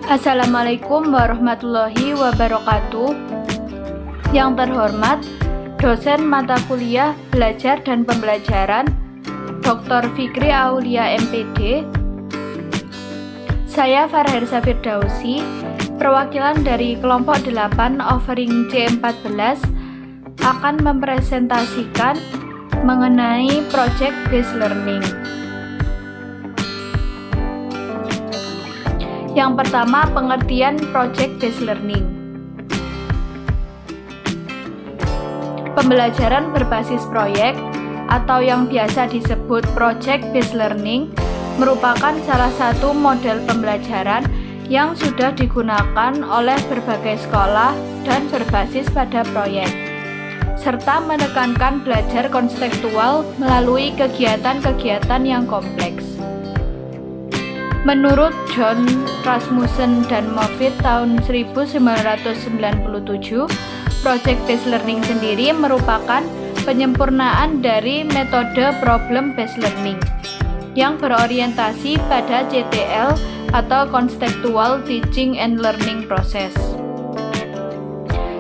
Assalamualaikum warahmatullahi wabarakatuh. Yang terhormat, dosen mata kuliah Belajar dan Pembelajaran, Dr. Fikri Aulia MPD. Saya Farhersa Firdausi, perwakilan dari kelompok 8 offering C14 akan mempresentasikan mengenai Project Based Learning. Yang pertama, pengertian Project Based Learning. Pembelajaran berbasis proyek atau yang biasa disebut Project Based Learning merupakan salah satu model pembelajaran yang sudah digunakan oleh berbagai sekolah dan berbasis pada proyek, serta menekankan belajar konseptual melalui kegiatan-kegiatan yang kompleks. Menurut John Rasmussen dan Moffitt tahun 1997, Project Based Learning sendiri merupakan penyempurnaan dari metode Problem Based Learning yang berorientasi pada CTL atau Conceptual Teaching and Learning Process.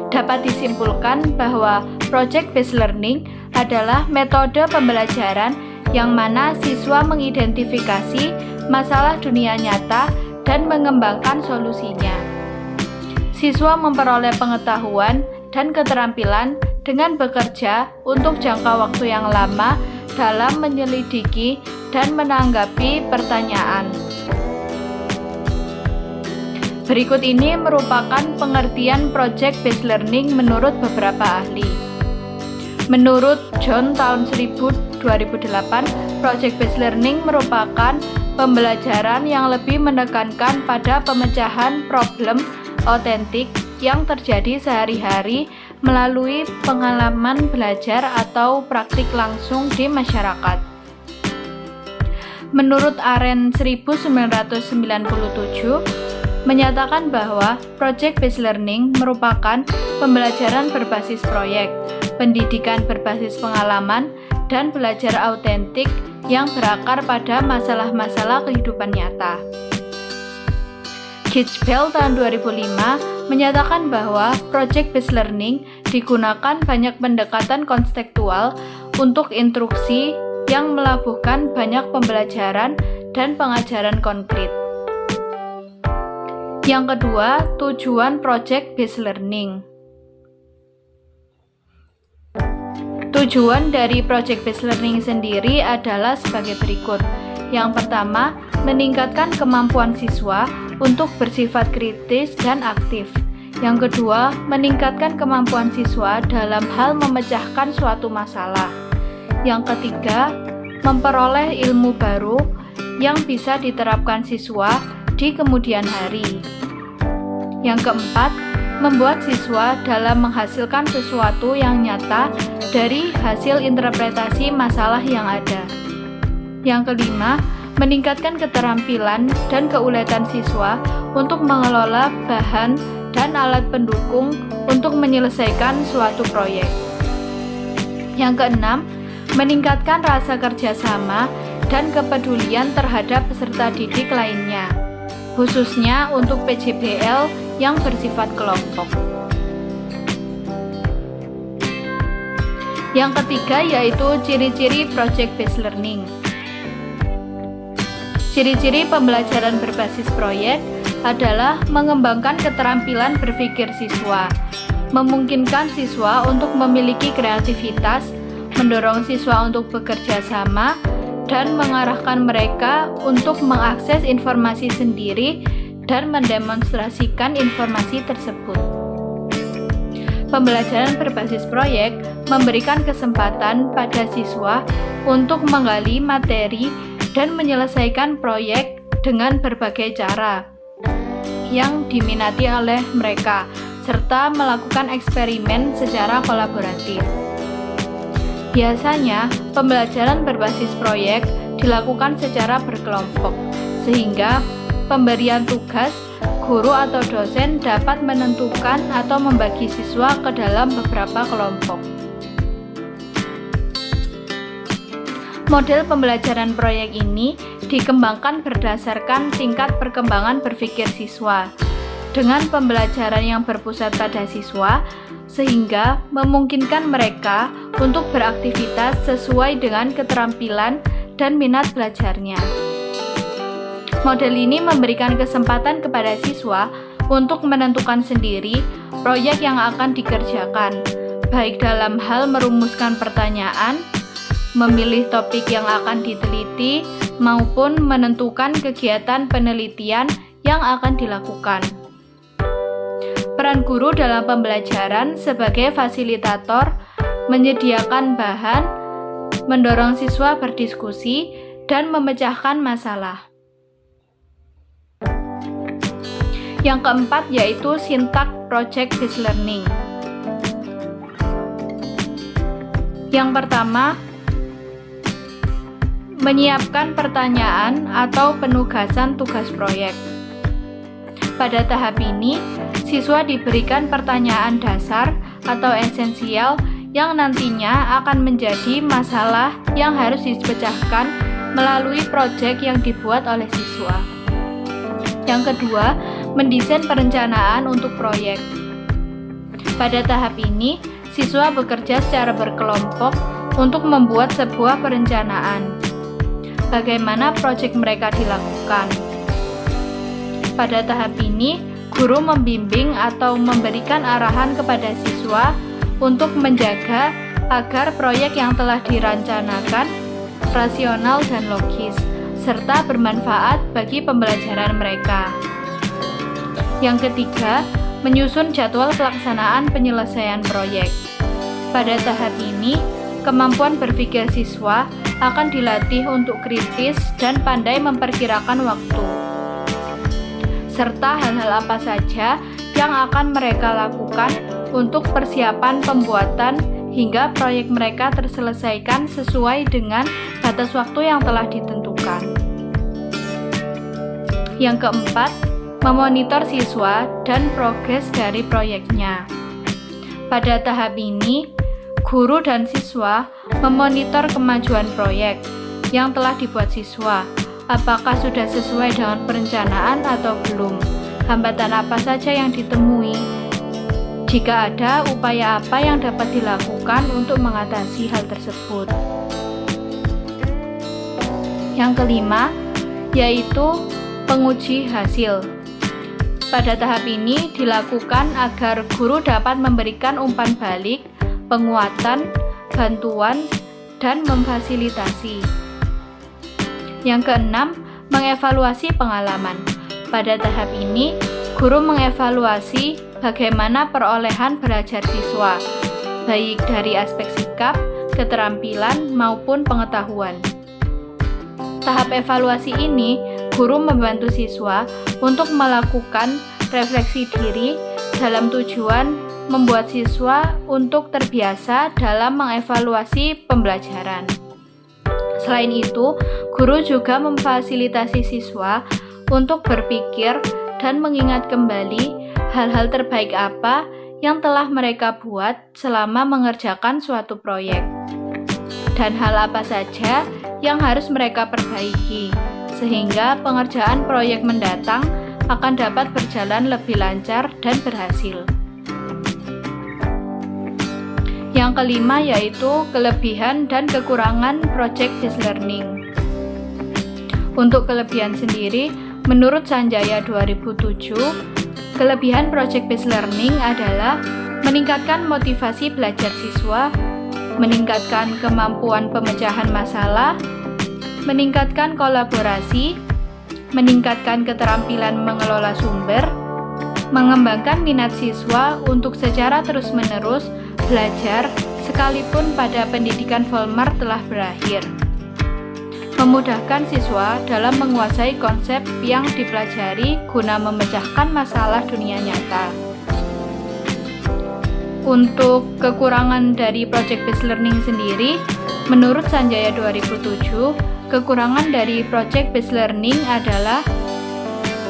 Dapat disimpulkan bahwa Project Based Learning adalah metode pembelajaran yang mana siswa mengidentifikasi masalah dunia nyata dan mengembangkan solusinya. Siswa memperoleh pengetahuan dan keterampilan dengan bekerja untuk jangka waktu yang lama dalam menyelidiki dan menanggapi pertanyaan. Berikut ini merupakan pengertian Project Based Learning menurut beberapa ahli. Menurut John tahun 2008, Project Based Learning merupakan pembelajaran yang lebih menekankan pada pemecahan problem otentik yang terjadi sehari-hari melalui pengalaman belajar atau praktik langsung di masyarakat. Menurut Arendt 1997, menyatakan bahwa Project Based Learning merupakan pembelajaran berbasis proyek, pendidikan berbasis pengalaman, dan belajar autentik yang berakar pada masalah-masalah kehidupan nyata. Gitschbell tahun 2005 menyatakan bahwa Project Based Learning digunakan banyak pendekatan konseptual untuk instruksi yang melabuhkan banyak pembelajaran dan pengajaran konkret. Yang kedua, tujuan Project Based Learning. Tujuan dari Project Based Learning sendiri adalah sebagai berikut. Yang pertama, meningkatkan kemampuan siswa untuk bersifat kritis dan aktif. Yang kedua, meningkatkan kemampuan siswa dalam hal memecahkan suatu masalah. Yang ketiga, memperoleh ilmu baru yang bisa diterapkan siswa di kemudian hari. Yang keempat, membuat siswa dalam menghasilkan sesuatu yang nyata dari hasil interpretasi masalah yang ada. Yang kelima, meningkatkan keterampilan dan keuletan siswa untuk mengelola bahan dan alat pendukung untuk menyelesaikan suatu proyek. Yang keenam, meningkatkan rasa kerjasama dan kepedulian terhadap peserta didik lainnya, khususnya untuk PJBL yang bersifat kelompok. Yang ketiga yaitu ciri-ciri Project Based Learning. Ciri-ciri pembelajaran berbasis proyek adalah mengembangkan keterampilan berpikir siswa, memungkinkan siswa untuk memiliki kreativitas, mendorong siswa untuk bekerja sama, dan mengarahkan mereka untuk mengakses informasi sendiri dan mendemonstrasikan informasi tersebut. Pembelajaran berbasis proyek memberikan kesempatan pada siswa untuk menggali materi dan menyelesaikan proyek dengan berbagai cara yang diminati oleh mereka, serta melakukan eksperimen secara kolaboratif. Biasanya, pembelajaran berbasis proyek dilakukan secara berkelompok, sehingga pemberian tugas, guru atau dosen dapat menentukan atau membagi siswa ke dalam beberapa kelompok. Model pembelajaran proyek ini dikembangkan berdasarkan tingkat perkembangan berpikir siswa, dengan pembelajaran yang berpusat pada siswa, sehingga memungkinkan mereka untuk beraktivitas sesuai dengan keterampilan dan minat belajarnya. Model ini memberikan kesempatan kepada siswa untuk menentukan sendiri proyek yang akan dikerjakan, baik dalam hal merumuskan pertanyaan, memilih topik yang akan diteliti, maupun menentukan kegiatan penelitian yang akan dilakukan. Peran guru dalam pembelajaran sebagai fasilitator, menyediakan bahan, mendorong siswa berdiskusi, dan memecahkan masalah. Yang keempat yaitu sintak project-based learning. Yang pertama, menyiapkan pertanyaan atau penugasan tugas proyek. Pada tahap ini, siswa diberikan pertanyaan dasar atau esensial yang nantinya akan menjadi masalah yang harus dipecahkan melalui proyek yang dibuat oleh siswa. Yang kedua, mendesain perencanaan untuk proyek. Pada tahap ini, siswa bekerja secara berkelompok untuk membuat sebuah perencanaan. Bagaimana proyek mereka dilakukan? Pada tahap ini, guru membimbing atau memberikan arahan kepada siswa untuk menjaga agar proyek yang telah dirancanakan rasional dan logis, serta bermanfaat bagi pembelajaran mereka. Yang ketiga, menyusun jadwal pelaksanaan penyelesaian proyek. Pada tahap ini, kemampuan berpikir siswa akan dilatih untuk kritis dan pandai memperkirakan waktu, serta hal-hal apa saja yang akan mereka lakukan untuk persiapan pembuatan hingga proyek mereka terselesaikan sesuai dengan batas waktu yang telah ditentukan. Yang keempat, memonitor siswa dan progres dari proyeknya. Pada tahap ini, guru dan siswa memonitor kemajuan proyek yang telah dibuat siswa, apakah sudah sesuai dengan perencanaan atau belum, hambatan apa saja yang ditemui, jika ada upaya apa yang dapat dilakukan untuk mengatasi hal tersebut. Yang kelima, yaitu penguji hasil. Pada tahap ini dilakukan agar guru dapat memberikan umpan balik, penguatan, bantuan, dan memfasilitasi. Yang keenam, mengevaluasi pengalaman. Pada tahap ini, guru mengevaluasi bagaimana perolehan belajar siswa, baik dari aspek sikap, keterampilan, maupun pengetahuan. Tahap evaluasi ini, guru membantu siswa untuk melakukan refleksi diri dalam tujuan membuat siswa untuk terbiasa dalam mengevaluasi pembelajaran. Selain itu, guru juga memfasilitasi siswa untuk berpikir dan mengingat kembali hal-hal terbaik apa yang telah mereka buat selama mengerjakan suatu proyek, dan hal apa saja yang harus mereka perbaiki, sehingga pengerjaan proyek mendatang akan dapat berjalan lebih lancar dan berhasil. Yang kelima yaitu kelebihan dan kekurangan project-based learning. Untuk kelebihan sendiri, menurut Sanjaya 2007, kelebihan project-based learning adalah meningkatkan motivasi belajar siswa, meningkatkan kemampuan pemecahan masalah, meningkatkan kolaborasi, meningkatkan keterampilan mengelola sumber, mengembangkan minat siswa untuk secara terus-menerus belajar sekalipun pada pendidikan formal telah berakhir, memudahkan siswa dalam menguasai konsep yang dipelajari guna memecahkan masalah dunia nyata. Untuk kekurangan dari project-based learning sendiri, menurut Sanjaya 2007, kekurangan dari project-based learning adalah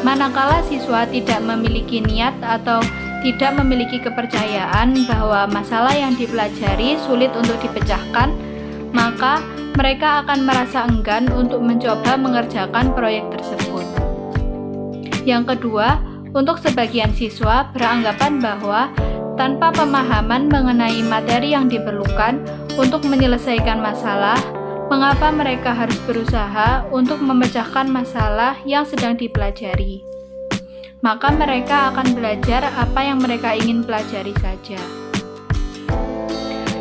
manakala siswa tidak memiliki niat atau tidak memiliki kepercayaan bahwa masalah yang dipelajari sulit untuk dipecahkan, maka mereka akan merasa enggan untuk mencoba mengerjakan proyek tersebut. Yang kedua, untuk sebagian siswa beranggapan bahwa tanpa pemahaman mengenai materi yang diperlukan untuk menyelesaikan masalah, mengapa mereka harus berusaha untuk memecahkan masalah yang sedang dipelajari? Maka mereka akan belajar apa yang mereka ingin pelajari saja.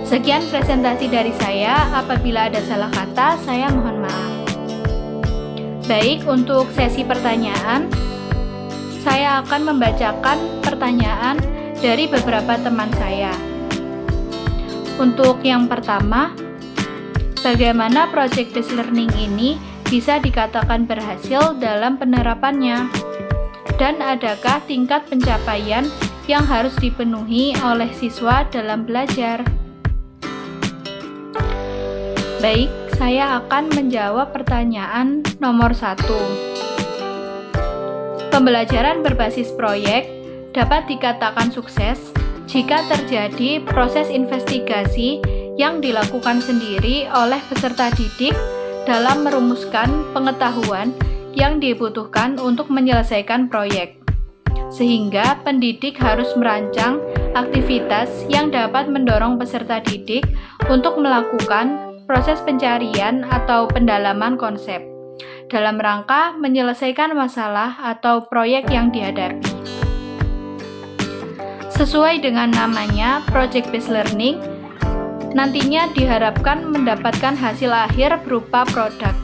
Sekian presentasi dari saya. Apabila ada salah kata, saya mohon maaf. Baik, untuk sesi pertanyaan, saya akan membacakan pertanyaan dari beberapa teman saya. Untuk yang pertama, bagaimana project based learning ini bisa dikatakan berhasil dalam penerapannya? Dan adakah tingkat pencapaian yang harus dipenuhi oleh siswa dalam belajar? Baik, saya akan menjawab pertanyaan nomor 1. Pembelajaran berbasis proyek dapat dikatakan sukses jika terjadi proses investigasi yang dilakukan sendiri oleh peserta didik dalam merumuskan pengetahuan yang dibutuhkan untuk menyelesaikan proyek. Sehingga pendidik harus merancang aktivitas yang dapat mendorong peserta didik untuk melakukan proses pencarian atau pendalaman konsep dalam rangka menyelesaikan masalah atau proyek yang dihadapi. Sesuai dengan namanya, project based learning nantinya diharapkan mendapatkan hasil akhir berupa produk.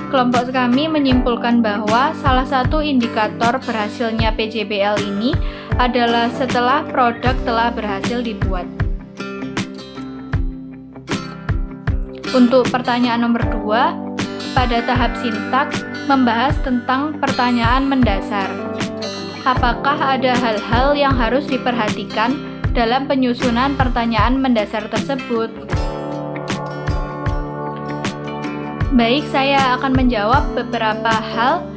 Kelompok kami menyimpulkan bahwa salah satu indikator berhasilnya PJBL ini adalah setelah produk telah berhasil dibuat. Untuk pertanyaan nomor 2, pada tahap sintaks membahas tentang pertanyaan mendasar. Apakah ada hal-hal yang harus diperhatikan dalam penyusunan pertanyaan mendasar tersebut? Baik, saya akan menjawab beberapa hal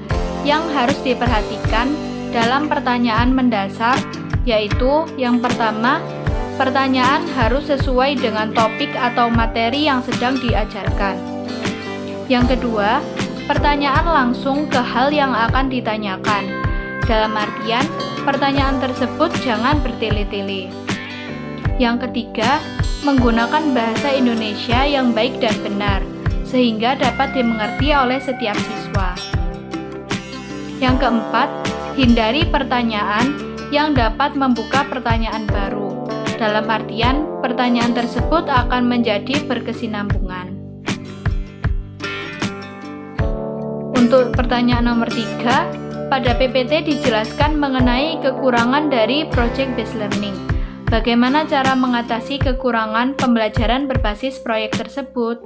yang harus diperhatikan dalam pertanyaan mendasar, yaitu yang pertama, pertanyaan harus sesuai dengan topik atau materi yang sedang diajarkan. Yang kedua, pertanyaan langsung ke hal yang akan ditanyakan. Dalam artian, pertanyaan tersebut jangan bertele-tele. Yang ketiga, menggunakan bahasa Indonesia yang baik dan benar, sehingga dapat dimengerti oleh setiap siswa. Yang keempat, hindari pertanyaan yang dapat membuka pertanyaan baru. Dalam artian, pertanyaan tersebut akan menjadi berkesinambungan. Untuk pertanyaan nomor 3, pada PPT dijelaskan mengenai kekurangan dari project based learning. Bagaimana cara mengatasi kekurangan pembelajaran berbasis proyek tersebut?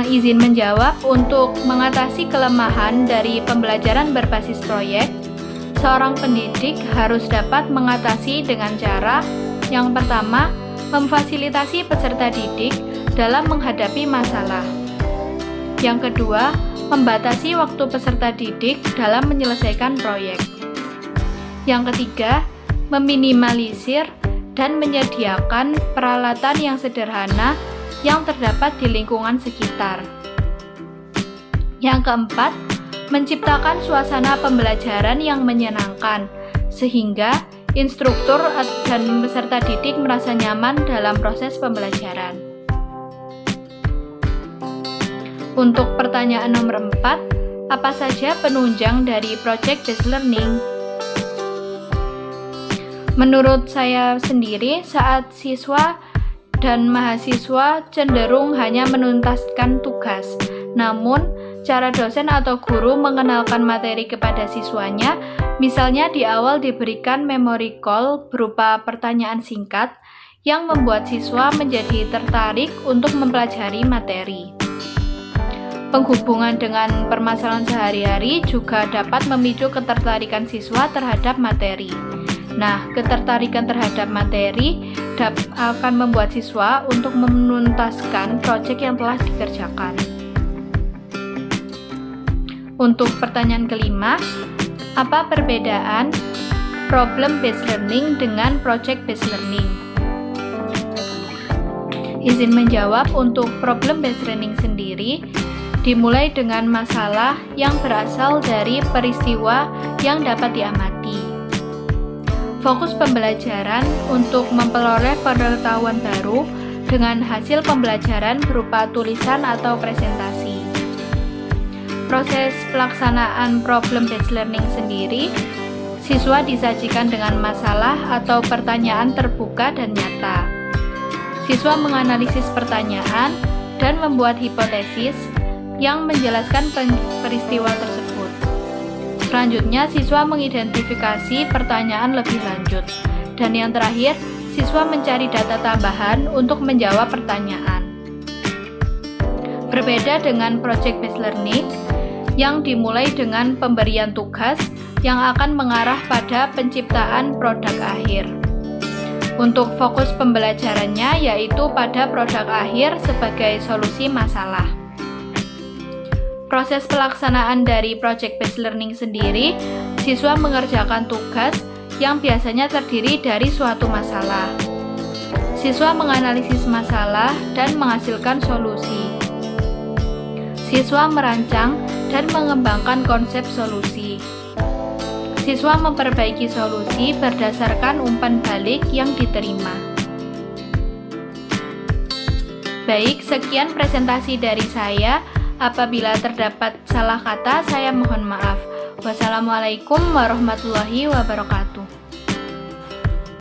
Izin menjawab, untuk mengatasi kelemahan dari pembelajaran berbasis proyek, seorang pendidik harus dapat mengatasi dengan cara yang pertama, memfasilitasi peserta didik dalam menghadapi masalah. Yang kedua, membatasi waktu peserta didik dalam menyelesaikan proyek. Yang ketiga, meminimalisir dan menyediakan peralatan yang sederhana yang terdapat di lingkungan sekitar. Yang keempat, menciptakan suasana pembelajaran yang menyenangkan, sehingga instruktur dan peserta didik merasa nyaman dalam proses pembelajaran. Untuk pertanyaan nomor 4, apa saja penunjang dari project based learning? Menurut saya sendiri, saat siswa dan mahasiswa cenderung hanya menuntaskan tugas, namun cara dosen atau guru mengenalkan materi kepada siswanya, misalnya di awal diberikan memory call berupa pertanyaan singkat yang membuat siswa menjadi tertarik untuk mempelajari materi. Penghubungan dengan permasalahan sehari-hari juga dapat memicu ketertarikan siswa terhadap materi. Nah, ketertarikan terhadap materi akan membuat siswa untuk menuntaskan proyek yang telah dikerjakan. Untuk pertanyaan kelima, apa perbedaan problem based learning dengan project based learning? Izin menjawab untuk problem based learning sendiri dimulai dengan masalah yang berasal dari peristiwa yang dapat diamati. Fokus pembelajaran untuk memperoleh pengetahuan baru dengan hasil pembelajaran berupa tulisan atau presentasi. Proses pelaksanaan problem based learning sendiri, siswa disajikan dengan masalah atau pertanyaan terbuka dan nyata. Siswa menganalisis pertanyaan dan membuat hipotesis yang menjelaskan peristiwa tersebut. Selanjutnya, siswa mengidentifikasi pertanyaan lebih lanjut. Dan yang terakhir, siswa mencari data tambahan untuk menjawab pertanyaan. Berbeda dengan project based learning yang dimulai dengan pemberian tugas yang akan mengarah pada penciptaan produk akhir. Untuk fokus pembelajarannya yaitu pada produk akhir sebagai solusi masalah. Proses pelaksanaan dari project based learning sendiri, siswa mengerjakan tugas yang biasanya terdiri dari suatu masalah. Siswa menganalisis masalah dan menghasilkan solusi. Siswa merancang dan mengembangkan konsep solusi. Siswa memperbaiki solusi berdasarkan umpan balik yang diterima. Baik, sekian presentasi dari saya. Apabila terdapat salah kata, saya mohon maaf. Wassalamualaikum warahmatullahi wabarakatuh.